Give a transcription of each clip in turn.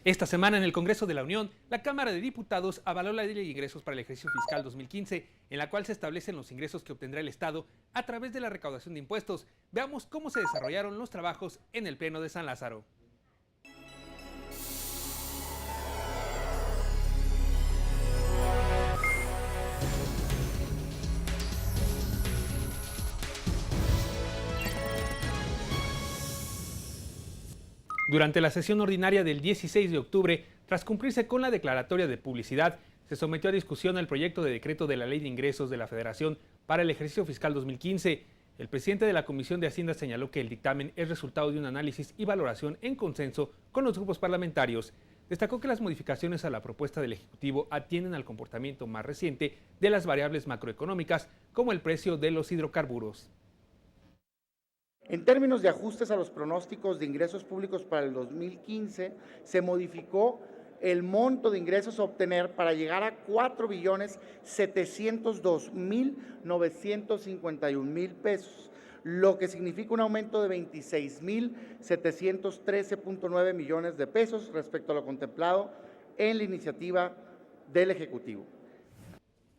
Esta semana en el Congreso de la Unión, la Cámara de Diputados avaló la Ley de Ingresos para el ejercicio fiscal 2015, en la cual se establecen los ingresos que obtendrá el Estado a través de la recaudación de impuestos. Veamos cómo se desarrollaron los trabajos en el Pleno de San Lázaro. Durante la sesión ordinaria del 16 de octubre, tras cumplirse con la declaratoria de publicidad, se sometió a discusión el proyecto de decreto de la Ley de Ingresos de la Federación para el ejercicio fiscal 2015. El presidente de la Comisión de Hacienda señaló que el dictamen es resultado de un análisis y valoración en consenso con los grupos parlamentarios. Destacó que las modificaciones a la propuesta del Ejecutivo atienden al comportamiento más reciente de las variables macroeconómicas, como el precio de los hidrocarburos. En términos de ajustes a los pronósticos de ingresos públicos para el 2015, se modificó el monto de ingresos a obtener para llegar a 4.702.951.000 pesos, lo que significa un aumento de 26.713.9 millones de pesos respecto a lo contemplado en la iniciativa del Ejecutivo.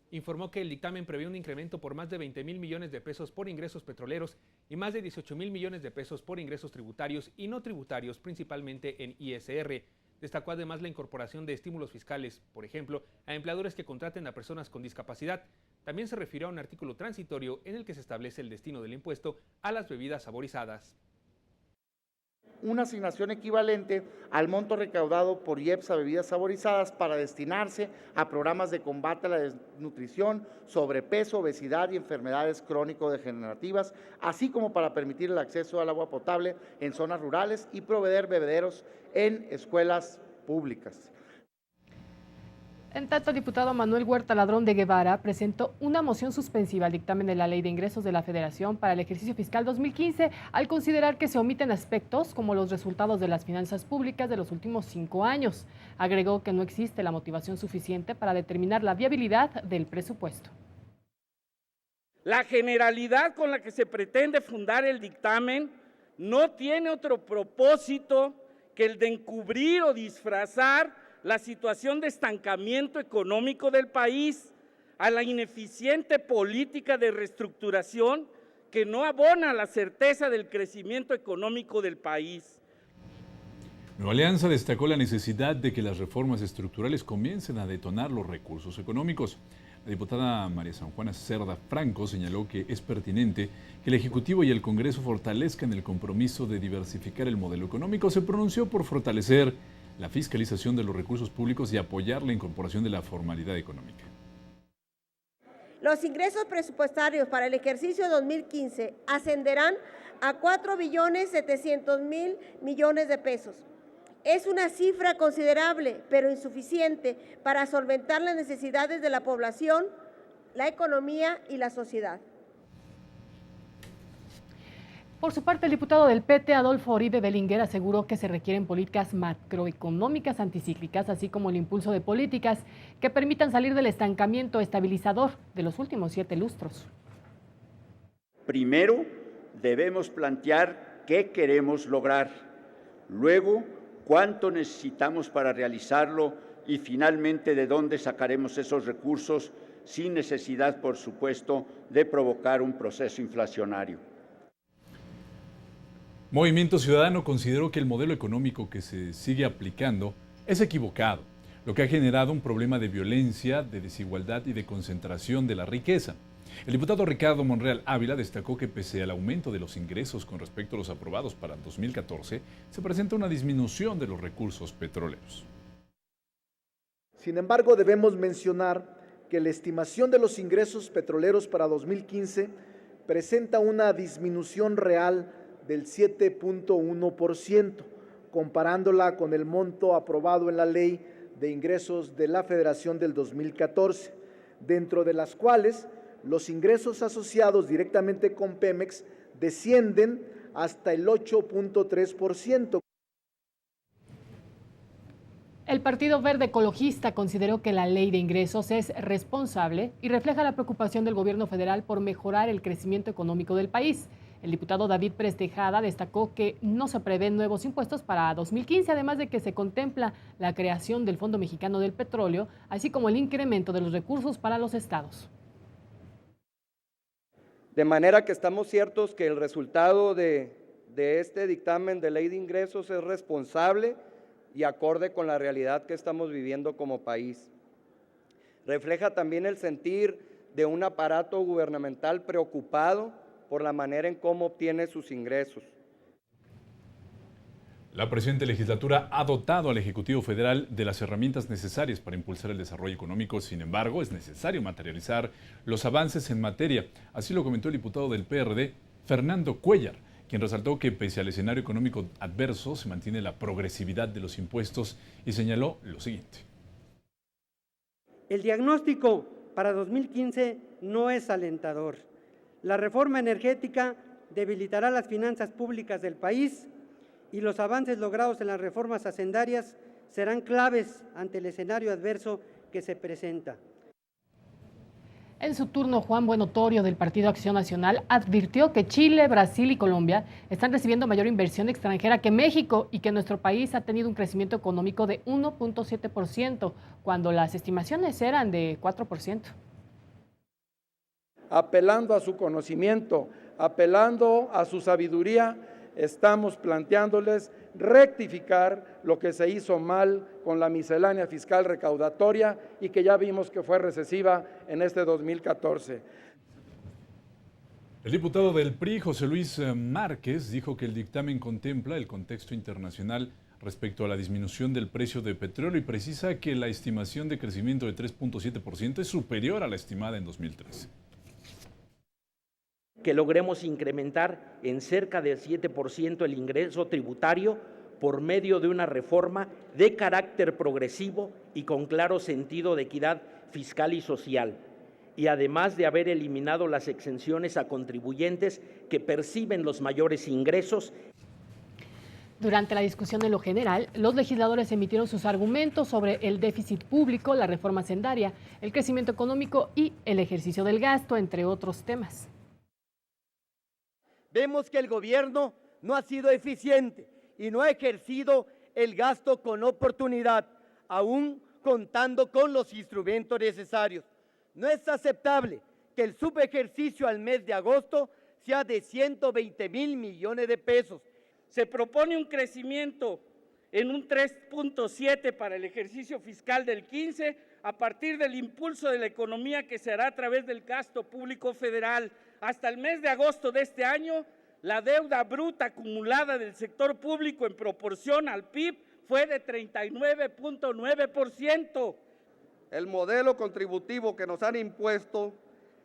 Informó que el dictamen prevé un incremento por más de 20,000 millones de pesos por ingresos petroleros y más de 18,000 millones de pesos por ingresos tributarios y no tributarios, principalmente en ISR. Destacó además la incorporación de estímulos fiscales, por ejemplo, a empleadores que contraten a personas con discapacidad. También se refirió a un artículo transitorio en el que se establece el destino del impuesto a las bebidas saborizadas. Una asignación equivalente al monto recaudado por IEPS a bebidas saborizadas para destinarse a programas de combate a la desnutrición, sobrepeso, obesidad y enfermedades crónico-degenerativas, así como para permitir el acceso al agua potable en zonas rurales y proveer bebederos en escuelas públicas. En tanto, el diputado Manuel Huerta Ladrón de Guevara presentó una moción suspensiva al dictamen de la Ley de Ingresos de la Federación para el ejercicio fiscal 2015 al considerar que se omiten aspectos como los resultados de las finanzas públicas de los últimos 5 años. Agregó que no existe la motivación suficiente para determinar la viabilidad del presupuesto. La generalidad con la que se pretende fundar el dictamen no tiene otro propósito que el de encubrir o disfrazar la situación de estancamiento económico del país, a la ineficiente política de reestructuración que no abona la certeza del crecimiento económico del país. Nueva Alianza destacó la necesidad de que las reformas estructurales comiencen a detonar los recursos económicos. La diputada María San Juana Cerda Franco señaló que es pertinente que el Ejecutivo y el Congreso fortalezcan el compromiso de diversificar el modelo económico. Se pronunció por fortalecer la fiscalización de los recursos públicos y apoyar la incorporación de la formalidad económica. Los ingresos presupuestarios para el ejercicio 2015 ascenderán a 4.700.000 millones de pesos. Es una cifra considerable, pero insuficiente para solventar las necesidades de la población, la economía y la sociedad. Por su parte, el diputado del PT, Adolfo Oribe Belinguer, aseguró que se requieren políticas macroeconómicas anticíclicas, así como el impulso de políticas que permitan salir del estancamiento estabilizador de los últimos 7 lustros. Primero, debemos plantear qué queremos lograr. Luego, cuánto necesitamos para realizarlo y finalmente de dónde sacaremos esos recursos sin necesidad, por supuesto, de provocar un proceso inflacionario. Movimiento Ciudadano consideró que el modelo económico que se sigue aplicando es equivocado, lo que ha generado un problema de violencia, de desigualdad y de concentración de la riqueza. El diputado Ricardo Monreal Ávila destacó que pese al aumento de los ingresos con respecto a los aprobados para 2014, se presenta una disminución de los recursos petroleros. Sin embargo, debemos mencionar que la estimación de los ingresos petroleros para 2015 presenta una disminución real del 7.1%, comparándola con el monto aprobado en la Ley de Ingresos de la Federación del 2014, dentro de las cuales los ingresos asociados directamente con Pemex descienden hasta el 8.3%. El Partido Verde Ecologista consideró que la Ley de Ingresos es responsable y refleja la preocupación del gobierno federal por mejorar el crecimiento económico del país. El diputado David Pérez Tejada destacó que no se prevén nuevos impuestos para 2015, además de que se contempla la creación del Fondo Mexicano del Petróleo, así como el incremento de los recursos para los estados. De manera que estamos ciertos que el resultado de este dictamen de ley de ingresos es responsable y acorde con la realidad que estamos viviendo como país. Refleja también el sentir de un aparato gubernamental preocupado por la manera en cómo obtiene sus ingresos. La presente legislatura ha dotado al Ejecutivo Federal de las herramientas necesarias para impulsar el desarrollo económico. Sin embargo, es necesario materializar los avances en materia. Así lo comentó el diputado del PRD, Fernando Cuéllar, quien resaltó que pese al escenario económico adverso, se mantiene la progresividad de los impuestos y señaló lo siguiente. El diagnóstico para 2015 no es alentador. La reforma energética debilitará las finanzas públicas del país y los avances logrados en las reformas hacendarias serán claves ante el escenario adverso que se presenta. En su turno, Juan Buenotorio del Partido Acción Nacional advirtió que Chile, Brasil y Colombia están recibiendo mayor inversión extranjera que México y que nuestro país ha tenido un crecimiento económico de 1.7%, cuando las estimaciones eran de 4%. Apelando a su conocimiento, apelando a su sabiduría, estamos planteándoles rectificar lo que se hizo mal con la miscelánea fiscal recaudatoria y que ya vimos que fue recesiva en este 2014. El diputado del PRI, José Luis Márquez, dijo que el dictamen contempla el contexto internacional respecto a la disminución del precio de petróleo y precisa que la estimación de crecimiento de 3.7% es superior a la estimada en 2013. Que logremos incrementar en cerca del 7% el ingreso tributario por medio de una reforma de carácter progresivo y con claro sentido de equidad fiscal y social, y además de haber eliminado las exenciones a contribuyentes que perciben los mayores ingresos. Durante la discusión en lo general, los legisladores emitieron sus argumentos sobre el déficit público, la reforma hacendaria, el crecimiento económico y el ejercicio del gasto, entre otros temas. Vemos que el gobierno no ha sido eficiente y no ha ejercido el gasto con oportunidad, aún contando con los instrumentos necesarios. No es aceptable que el subejercicio al mes de agosto sea de 120,000 millones de pesos. Se propone un crecimiento en un 3.7 para el ejercicio fiscal del 15 a partir del impulso de la economía que se hará a través del gasto público federal. Hasta el mes de agosto de este año, la deuda bruta acumulada del sector público en proporción al PIB fue de 39.9%. El modelo contributivo que nos han impuesto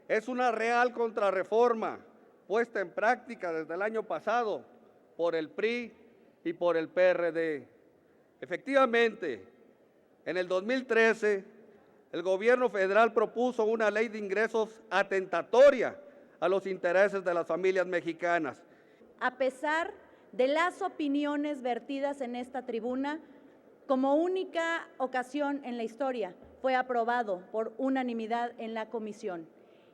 es una real contrarreforma puesta en práctica desde el año pasado por el PRI y por el PRD. Efectivamente, en el 2013, el gobierno federal propuso una ley de ingresos atentatoria a los intereses de las familias mexicanas. A pesar de las opiniones vertidas en esta tribuna, como única ocasión en la historia, fue aprobado por unanimidad en la comisión.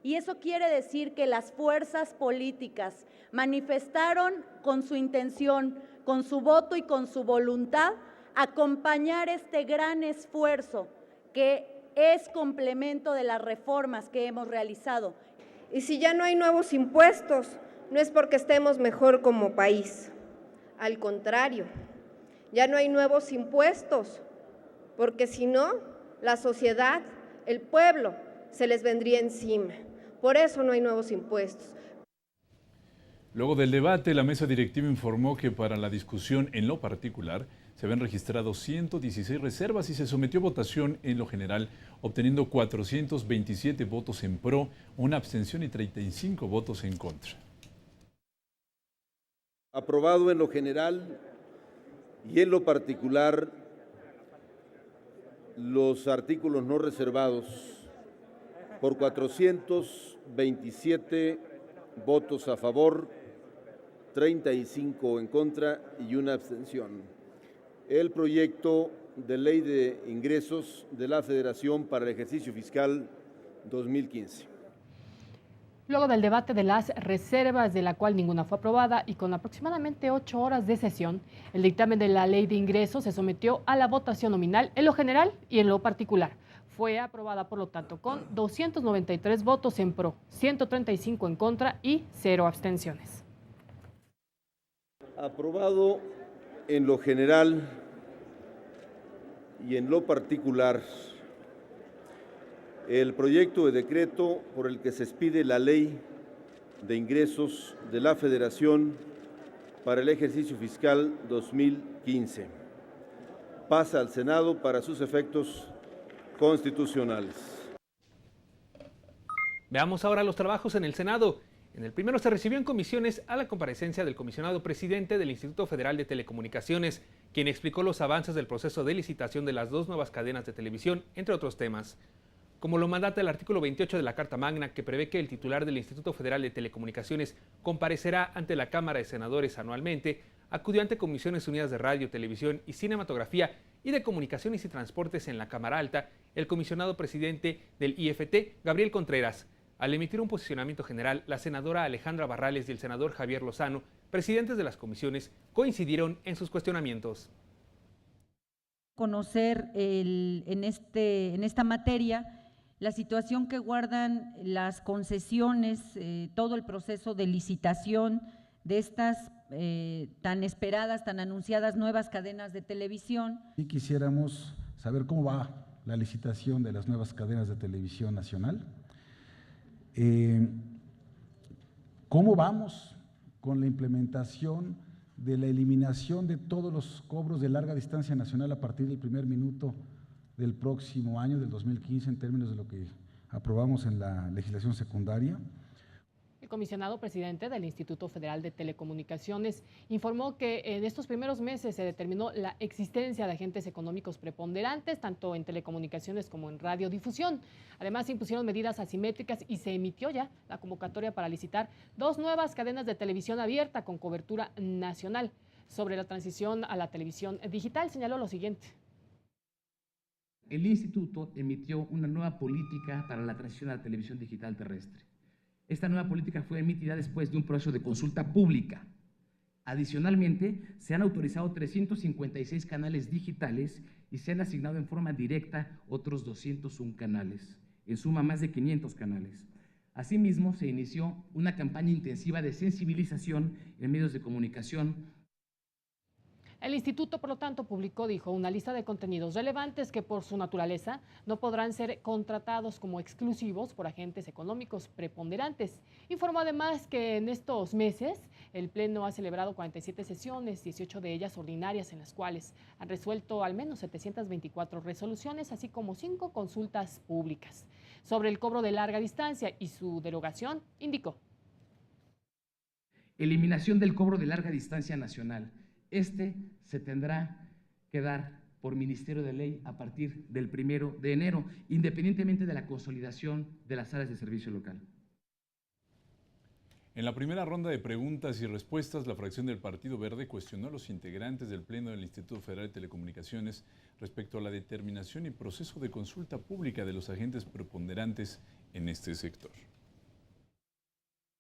Y eso quiere decir que las fuerzas políticas manifestaron con su intención, con su voto y con su voluntad, acompañar este gran esfuerzo que es complemento de las reformas que hemos realizado. Y si ya no hay nuevos impuestos, no es porque estemos mejor como país. Al contrario, ya no hay nuevos impuestos, porque si no, la sociedad, el pueblo, se les vendría encima. Por eso no hay nuevos impuestos. Luego del debate, la mesa directiva informó que para la discusión en lo particular se habían registrado 116 reservas y se sometió a votación en lo general, obteniendo 427 votos en pro, una abstención y 35 votos en contra. Aprobado en lo general y en lo particular los artículos no reservados por 427 votos a favor, 35 en contra y una abstención. El proyecto de ley de ingresos de la Federación para el ejercicio fiscal 2015. Luego del debate de las reservas, de la cual ninguna fue aprobada, y con aproximadamente 8 horas de sesión, el dictamen de la Ley de Ingresos se sometió a la votación nominal en lo general y en lo particular. Fue aprobada, por lo tanto, con 293 votos en pro, 135 en contra y 0 abstenciones. Aprobado en lo general y en lo particular el proyecto de decreto por el que se expide la Ley de Ingresos de la Federación para el ejercicio fiscal 2015. Pasa al Senado para sus efectos constitucionales. Veamos ahora los trabajos en el Senado. En el primero se recibió en comisiones a la comparecencia del comisionado presidente del Instituto Federal de Telecomunicaciones, quien explicó los avances del proceso de licitación de las 2 nuevas cadenas de televisión, entre otros temas. Como lo mandata el artículo 28 de la Carta Magna, que prevé que el titular del Instituto Federal de Telecomunicaciones comparecerá ante la Cámara de Senadores anualmente, acudió ante Comisiones Unidas de Radio, Televisión y Cinematografía y de Comunicaciones y Transportes en la Cámara Alta el comisionado presidente del IFT, Gabriel Contreras. Al emitir un posicionamiento general, la senadora Alejandra Barrales y el senador Javier Lozano, presidentes de las comisiones, coincidieron en sus cuestionamientos. Conocer en esta materia la situación que guardan las concesiones, todo el proceso de licitación de estas tan esperadas, tan anunciadas nuevas cadenas de televisión. Y quisiéramos saber cómo va la licitación de las nuevas cadenas de televisión nacional. ¿Cómo vamos con la implementación de la eliminación de todos los cobros de larga distancia nacional a partir del primer minuto del próximo año, del 2015, en términos de lo que aprobamos en la legislación secundaria? El comisionado presidente del Instituto Federal de Telecomunicaciones informó que en estos primeros meses se determinó la existencia de agentes económicos preponderantes, tanto en telecomunicaciones como en radiodifusión. Además, se impusieron medidas asimétricas y se emitió ya la convocatoria para licitar 2 nuevas cadenas de televisión abierta con cobertura nacional. Sobre la transición a la televisión digital, señaló lo siguiente. El instituto emitió una nueva política para la transición a la televisión digital terrestre. Esta nueva política fue emitida después de un proceso de consulta pública. Adicionalmente, se han autorizado 356 canales digitales y se han asignado en forma directa otros 201 canales, en suma más de 500 canales. Asimismo, se inició una campaña intensiva de sensibilización en medios de comunicación. El instituto, por lo tanto, publicó, dijo, una lista de contenidos relevantes que por su naturaleza no podrán ser contratados como exclusivos por agentes económicos preponderantes. Informó además que en estos meses el Pleno ha celebrado 47 sesiones, 18 de ellas ordinarias, en las cuales han resuelto al menos 724 resoluciones, así como 5 consultas públicas. Sobre el cobro de larga distancia y su derogación, indicó. Eliminación del cobro de larga distancia nacional. Este se tendrá que dar por Ministerio de Ley a partir del 1 de enero, independientemente de la consolidación de las áreas de servicio local. En la primera ronda de preguntas y respuestas, la fracción del Partido Verde cuestionó a los integrantes del Pleno del Instituto Federal de Telecomunicaciones respecto a la determinación y proceso de consulta pública de los agentes preponderantes en este sector.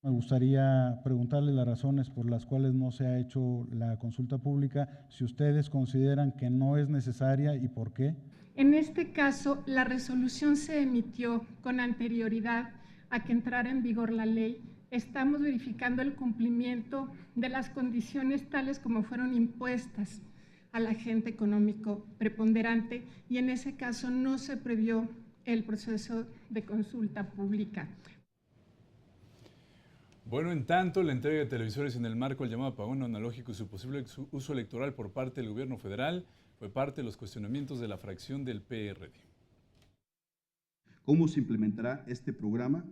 Me gustaría preguntarle las razones por las cuales no se ha hecho la consulta pública, si ustedes consideran que no es necesaria y por qué. En este caso, la resolución se emitió con anterioridad a que entrara en vigor la ley. Estamos verificando el cumplimiento de las condiciones tales como fueron impuestas al agente económico preponderante y en ese caso no se previó el proceso de consulta pública. Bueno, en tanto, la entrega de televisores en el marco del llamado apagón analógico y su posible uso electoral por parte del gobierno federal fue parte de los cuestionamientos de la fracción del PRD. ¿Cómo se implementará este programa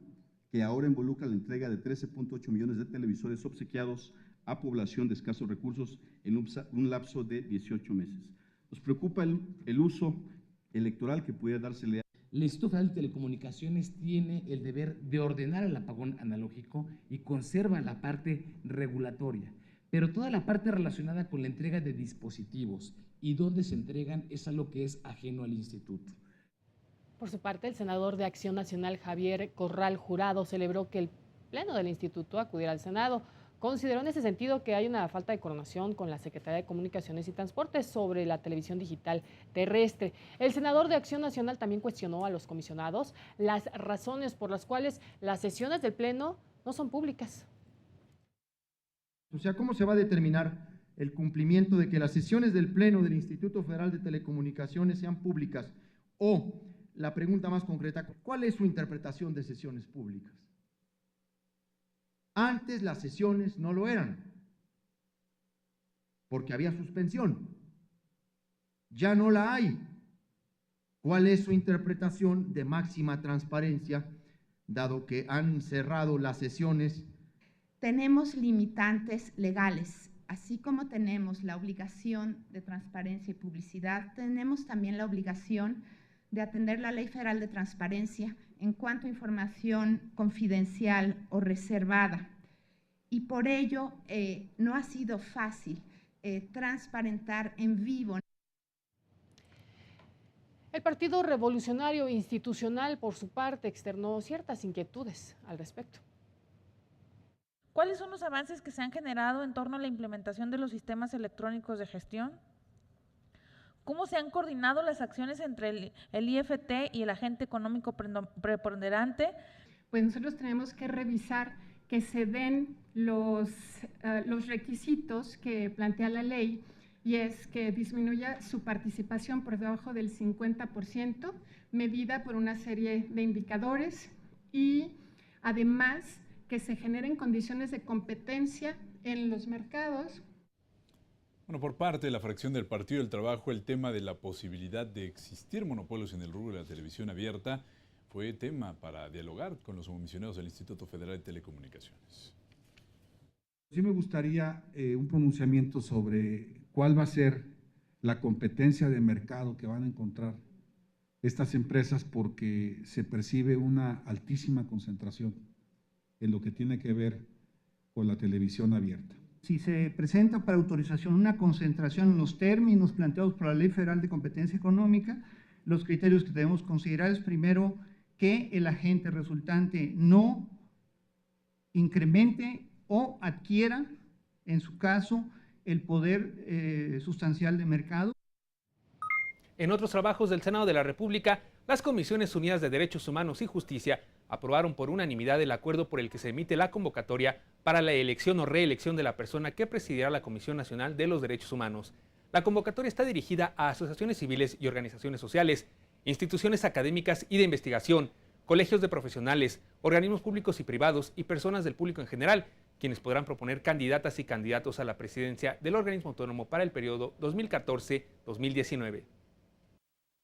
que ahora involucra la entrega de 13.8 millones de televisores obsequiados a población de escasos recursos en un lapso de 18 meses? Nos preocupa el uso electoral que pudiera dársele. El Instituto Federal de Telecomunicaciones tiene el deber de ordenar el apagón analógico y conserva la parte regulatoria, pero toda la parte relacionada con la entrega de dispositivos y dónde se entregan es algo que es ajeno al instituto. Por su parte, el senador de Acción Nacional, Javier Corral Jurado, celebró que Pleno del Instituto a acudir al Senado. Consideró en ese sentido que hay una falta de coordinación con la Secretaría de Comunicaciones y Transportes sobre la televisión digital terrestre. El senador de Acción Nacional también cuestionó a los comisionados las razones por las cuales las sesiones del Pleno no son públicas. O sea, ¿cómo se va a determinar el cumplimiento de que las sesiones del Pleno del Instituto Federal de Telecomunicaciones sean públicas? O, la pregunta más concreta, ¿cuál es su interpretación de sesiones públicas? Antes las sesiones no lo eran, porque había suspensión. Ya no la hay. ¿Cuál es su interpretación de máxima transparencia, dado que han cerrado las sesiones? Tenemos limitantes legales, así como tenemos la obligación de transparencia y publicidad, tenemos también la obligación de atender la Ley Federal de Transparencia en cuanto a información confidencial o reservada. Y por ello no ha sido fácil transparentar en vivo. El Partido Revolucionario Institucional, por su parte, externó ciertas inquietudes al respecto. ¿Cuáles son los avances que se han generado en torno a la implementación de los sistemas electrónicos de gestión? ¿Cómo se han coordinado las acciones entre el IFT y el agente económico preponderante? Pues nosotros tenemos que revisar que se den los requisitos que plantea la ley, y es que disminuya su participación por debajo del 50%, medida por una serie de indicadores, y además que se generen condiciones de competencia en los mercados. Bueno, por parte de la fracción del Partido del Trabajo, el tema de la posibilidad de existir monopolios en el rubro de la televisión abierta fue tema para dialogar con los comisionados del Instituto Federal de Telecomunicaciones. Sí me gustaría un pronunciamiento sobre cuál va a ser la competencia de mercado que van a encontrar estas empresas, porque se percibe una altísima concentración en lo que tiene que ver con la televisión abierta. Si se presenta para autorización una concentración en los términos planteados por la Ley Federal de Competencia Económica, los criterios que debemos considerar es primero que el agente resultante no incremente o adquiera, en su caso, el poder sustancial de mercado. En otros trabajos del Senado de la República, las Comisiones Unidas de Derechos Humanos y Justicia aprobaron por unanimidad el acuerdo por el que se emite la convocatoria para la elección o reelección de la persona que presidirá la Comisión Nacional de los Derechos Humanos. La convocatoria está dirigida a asociaciones civiles y organizaciones sociales, instituciones académicas y de investigación, colegios de profesionales, organismos públicos y privados y personas del público en general, quienes podrán proponer candidatas y candidatos a la presidencia del organismo autónomo para el periodo 2014-2019.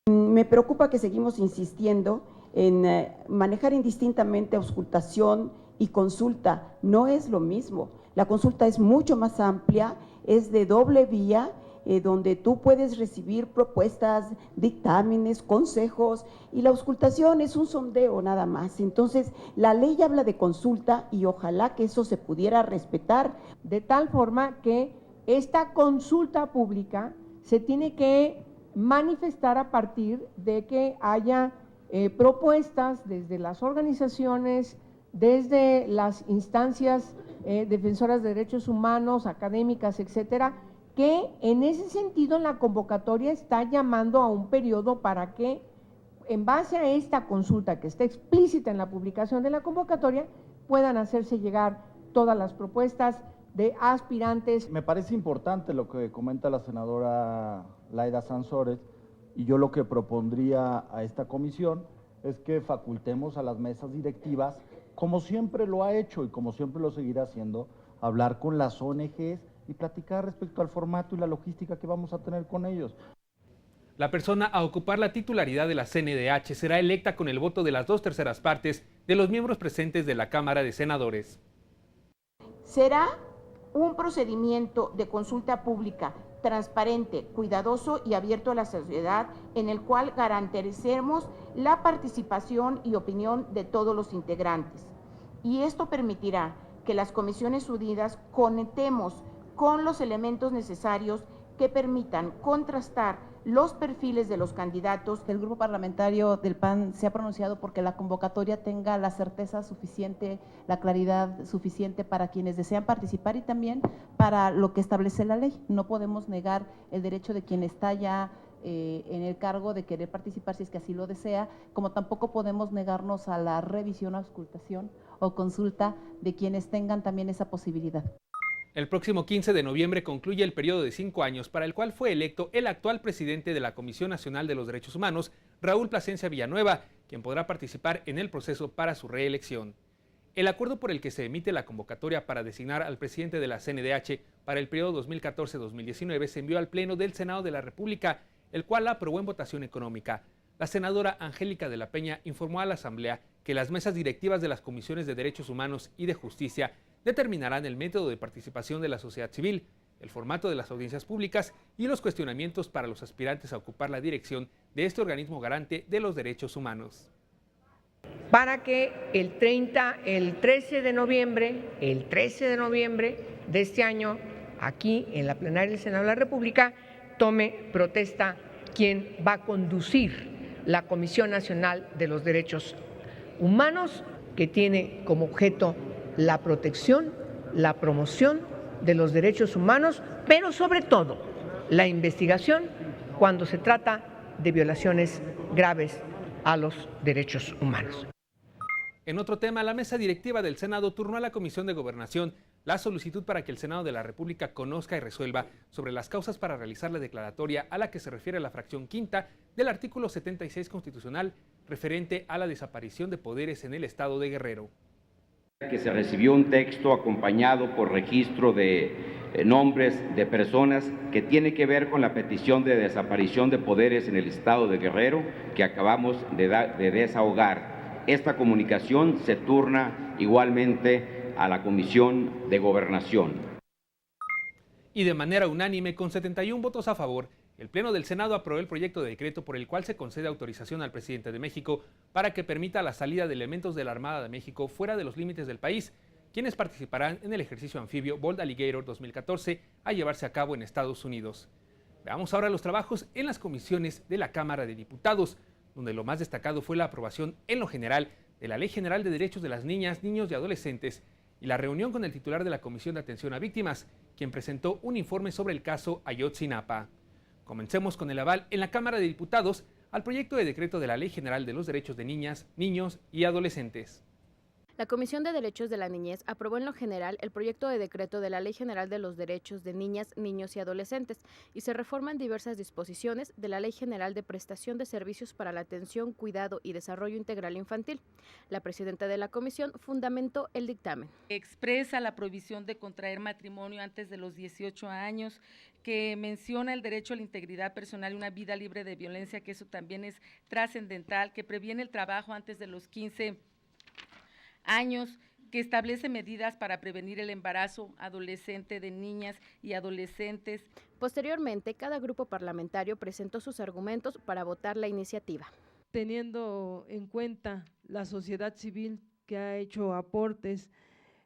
Me preocupa que seguimos insistiendo en manejar indistintamente auscultación y consulta. No es lo mismo. La consulta es mucho más amplia, es de doble vía, donde tú puedes recibir propuestas, dictámenes, consejos, y la auscultación es un sondeo nada más. Entonces, la ley habla de consulta y ojalá que eso se pudiera respetar. De tal forma que esta consulta pública se tiene que manifestar a partir de que haya propuestas desde las organizaciones, desde las instancias defensoras de derechos humanos, académicas, etcétera, que en ese sentido la convocatoria está llamando a un periodo para que, en base a esta consulta que está explícita en la publicación de la convocatoria, puedan hacerse llegar todas las propuestas de aspirantes. Me parece importante lo que comenta la senadora Laida Sansores, y yo lo que propondría a esta comisión es que facultemos a las mesas directivas, como siempre lo ha hecho y como siempre lo seguirá haciendo, hablar con las ONGs y platicar respecto al formato y la logística que vamos a tener con ellos. La persona a ocupar la titularidad de la CNDH será electa con el voto de las 2/3 partes de los miembros presentes de la Cámara de Senadores. Será un procedimiento de consulta pública transparente, cuidadoso y abierto a la sociedad, en el cual garanticemos la participación y opinión de todos los integrantes. Y esto permitirá que las Comisiones Unidas conectemos con los elementos necesarios que permitan contrastar los perfiles de los candidatos. El grupo parlamentario del PAN se ha pronunciado porque la convocatoria tenga la certeza suficiente, la claridad suficiente para quienes desean participar y también para lo que establece la ley. No podemos negar el derecho de quien está ya en el cargo de querer participar si es que así lo desea, como tampoco podemos negarnos a la revisión, auscultación o consulta de quienes tengan también esa posibilidad. El próximo 15 de noviembre concluye el periodo de 5 años para el cual fue electo el actual presidente de la Comisión Nacional de los Derechos Humanos, Raúl Plasencia Villanueva, quien podrá participar en el proceso para su reelección. El acuerdo por el que se emite la convocatoria para designar al presidente de la CNDH para el periodo 2014-2019 se envió al Pleno del Senado de la República, el cual la aprobó en votación económica. La senadora Angélica de la Peña informó a la Asamblea que las mesas directivas de las Comisiones de Derechos Humanos y de Justicia determinarán el método de participación de la sociedad civil, el formato de las audiencias públicas y los cuestionamientos para los aspirantes a ocupar la dirección de este organismo garante de los derechos humanos. Para que el 13 de noviembre de este año, aquí en la plenaria del Senado de la República, tome protesta quien va a conducir la Comisión Nacional de los Derechos Humanos, que tiene como objeto la protección, la promoción de los derechos humanos, pero sobre todo la investigación cuando se trata de violaciones graves a los derechos humanos. En otro tema, la mesa directiva del Senado turnó a la Comisión de Gobernación la solicitud para que el Senado de la República conozca y resuelva sobre las causas para realizar la declaratoria a la que se refiere la fracción quinta del artículo 76 constitucional referente a la desaparición de poderes en el estado de Guerrero. Que se recibió un texto acompañado por registro de nombres de personas que tiene que ver con la petición de desaparición de poderes en el estado de Guerrero que acabamos de desahogar. Esta comunicación se turna igualmente a la Comisión de Gobernación. Y de manera unánime, con 71 votos a favor, el Pleno del Senado aprobó el proyecto de decreto por el cual se concede autorización al presidente de México para que permita la salida de elementos de la Armada de México fuera de los límites del país, quienes participarán en el ejercicio anfibio Bold Alligator 2014 a llevarse a cabo en Estados Unidos. Veamos ahora los trabajos en las comisiones de la Cámara de Diputados, donde lo más destacado fue la aprobación en lo general de la Ley General de Derechos de las Niñas, Niños y Adolescentes y la reunión con el titular de la Comisión de Atención a Víctimas, quien presentó un informe sobre el caso Ayotzinapa. Comencemos con el aval en la Cámara de Diputados al proyecto de decreto de la Ley General de los Derechos de Niñas, Niños y Adolescentes. La Comisión de Derechos de la Niñez aprobó en lo general el proyecto de decreto de la Ley General de los Derechos de Niñas, Niños y Adolescentes y se reforman diversas disposiciones de la Ley General de Prestación de Servicios para la Atención, Cuidado y Desarrollo Integral Infantil. La presidenta de la comisión fundamentó el dictamen. Expresa la prohibición de contraer matrimonio antes de los 18 años, que menciona el derecho a la integridad personal y una vida libre de violencia, que eso también es trascendental, que previene el trabajo antes de los 15 años, que establece medidas para prevenir el embarazo adolescente de niñas y adolescentes. Posteriormente, cada grupo parlamentario presentó sus argumentos para votar la iniciativa. Teniendo en cuenta la sociedad civil que ha hecho aportes,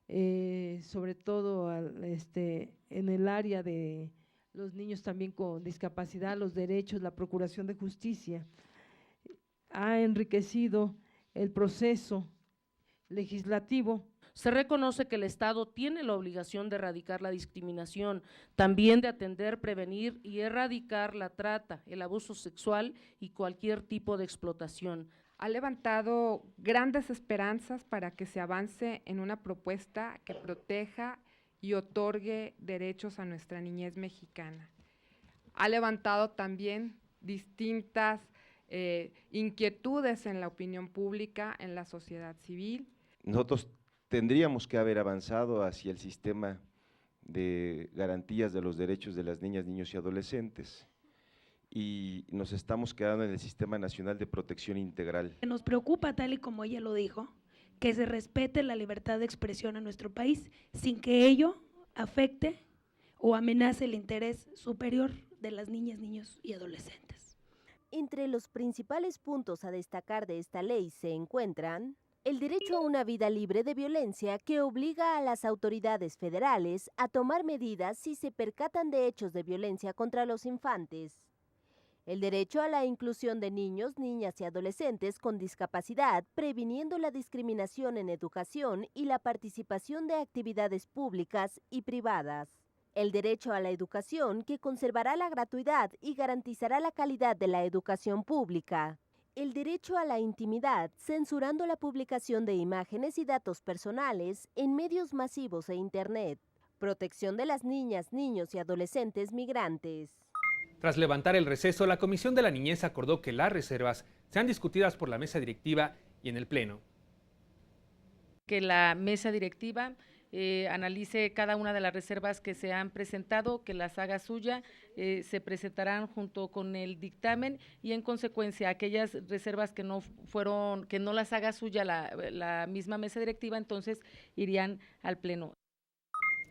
sobre todo en el área de los niños también con discapacidad, los derechos, la procuración de justicia, ha enriquecido el proceso legislativo. Se reconoce que el Estado tiene la obligación de erradicar la discriminación, también de atender, prevenir y erradicar la trata, el abuso sexual y cualquier tipo de explotación. Ha levantado grandes esperanzas para que se avance en una propuesta que proteja y otorgue derechos a nuestra niñez mexicana. Ha levantado también distintas inquietudes en la opinión pública, en la sociedad civil. Nosotros tendríamos que haber avanzado hacia el sistema de garantías de los derechos de las niñas, niños y adolescentes y nos estamos quedando en el Sistema Nacional de Protección Integral. Nos preocupa, tal y como ella lo dijo, que se respete la libertad de expresión en nuestro país sin que ello afecte o amenace el interés superior de las niñas, niños y adolescentes. Entre los principales puntos a destacar de esta ley se encuentran el derecho a una vida libre de violencia que obliga a las autoridades federales a tomar medidas si se percatan de hechos de violencia contra los infantes. el derecho a la inclusión de niños, niñas y adolescentes con discapacidad, previniendo la discriminación en educación y la participación de actividades públicas y privadas. El derecho a la educación, que conservará la gratuidad y garantizará la calidad de la educación pública. El derecho a la intimidad, censurando la publicación de imágenes y datos personales en medios masivos e Internet. Protección de las niñas, niños y adolescentes migrantes. Tras levantar el receso, la Comisión de la Niñez acordó que las reservas sean discutidas por la mesa directiva y en el Pleno. Que la mesa directiva analice cada una de las reservas que se han presentado, que las haga suya, se presentarán junto con el dictamen y en consecuencia aquellas reservas que no las haga suya la misma mesa directiva, entonces irían al Pleno.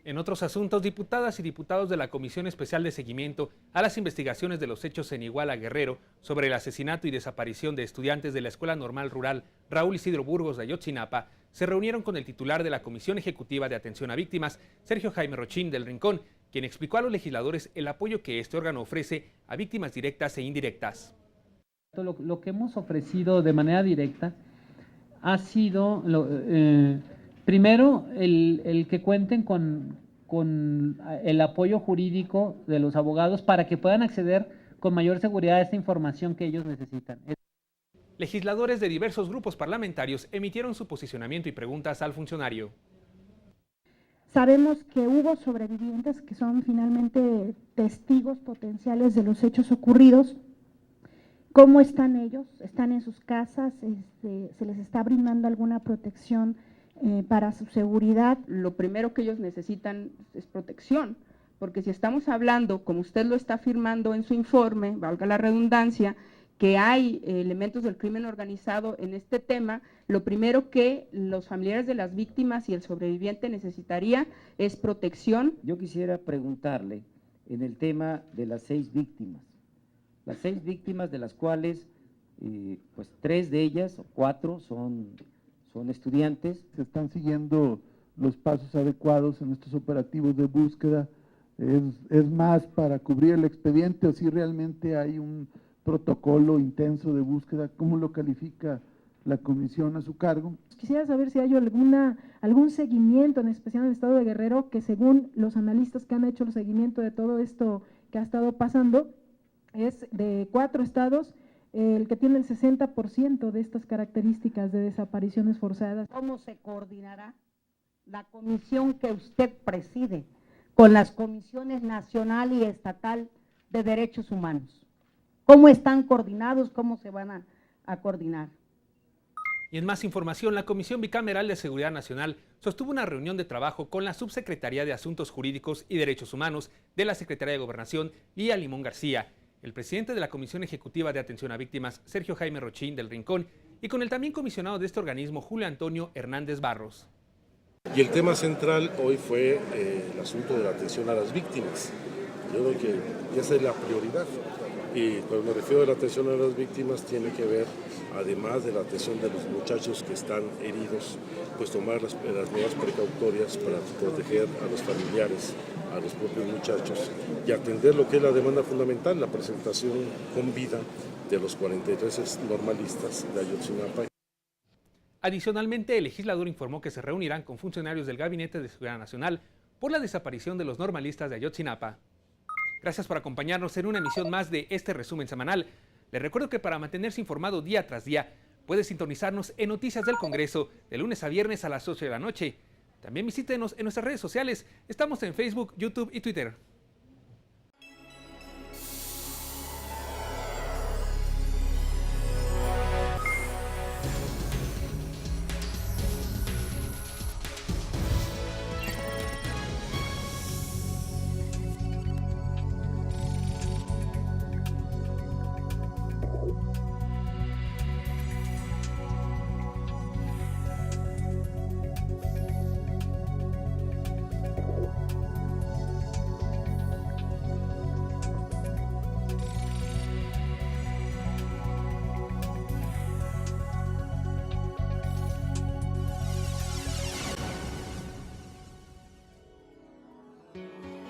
En otros asuntos, diputadas y diputados de la Comisión Especial de Seguimiento a las investigaciones de los hechos en Iguala, Guerrero, sobre el asesinato y desaparición de estudiantes de la Escuela Normal Rural Raúl Isidro Burgos de Ayotzinapa, se reunieron con el titular de la Comisión Ejecutiva de Atención a Víctimas, Sergio Jaime Rochín del Rincón, quien explicó a los legisladores el apoyo que este órgano ofrece a víctimas directas e indirectas. Lo que hemos ofrecido de manera directa ha sido, primero, el que cuenten con el apoyo jurídico de los abogados para que puedan acceder con mayor seguridad a esta información que ellos necesitan. Legisladores de diversos grupos parlamentarios emitieron su posicionamiento y preguntas al funcionario. Sabemos que hubo sobrevivientes que son finalmente testigos potenciales de los hechos ocurridos. ¿Cómo están ellos? ¿Están en sus casas? ¿Se les está brindando alguna protección para su seguridad? Lo primero que ellos necesitan es protección, porque si estamos hablando, como usted lo está afirmando en su informe, valga la redundancia, que hay elementos del crimen organizado en este tema, lo primero que los familiares de las víctimas y el sobreviviente necesitaría es protección. Yo quisiera preguntarle en el tema de las 6 víctimas. Las 6 víctimas de las cuales, pues 3 de ellas, o 4, son estudiantes. Se están siguiendo los pasos adecuados en estos operativos de búsqueda. ¿Es más para cubrir el expediente o si realmente hay un protocolo intenso de búsqueda? ¿Cómo lo califica la comisión a su cargo? Quisiera saber si hay algún seguimiento, en especial en el estado de Guerrero, que según los analistas que han hecho el seguimiento de todo esto que ha estado pasando, es de 4 estados el que tiene el 60% de estas características de desapariciones forzadas. ¿Cómo se coordinará la comisión que usted preside con las comisiones nacional y estatal de derechos humanos? ¿Cómo están coordinados? ¿Cómo se van a coordinar? Y en más información, la Comisión Bicameral de Seguridad Nacional sostuvo una reunión de trabajo con la Subsecretaría de Asuntos Jurídicos y Derechos Humanos de la Secretaría de Gobernación, Lía Limón García, el presidente de la Comisión Ejecutiva de Atención a Víctimas, Sergio Jaime Rochín del Rincón, y con el también comisionado de este organismo, Julio Antonio Hernández Barros. Y el tema central hoy fue el asunto de la atención a las víctimas. Yo creo que esa es la prioridad. Y cuando me refiero a la atención a las víctimas, tiene que ver, además de la atención de los muchachos que están heridos, pues tomar las nuevas precautorias para proteger a los familiares, a los propios muchachos y atender lo que es la demanda fundamental, la presentación con vida de los 43 normalistas de Ayotzinapa. Adicionalmente, el legislador informó que se reunirán con funcionarios del Gabinete de Seguridad Nacional por la desaparición de los normalistas de Ayotzinapa. Gracias por acompañarnos en una emisión más de este resumen semanal. Les recuerdo que para mantenerse informado día tras día, puede sintonizarnos en Noticias del Congreso de lunes a viernes a las 8 de la noche. También visítenos en nuestras redes sociales. Estamos en Facebook, YouTube y Twitter.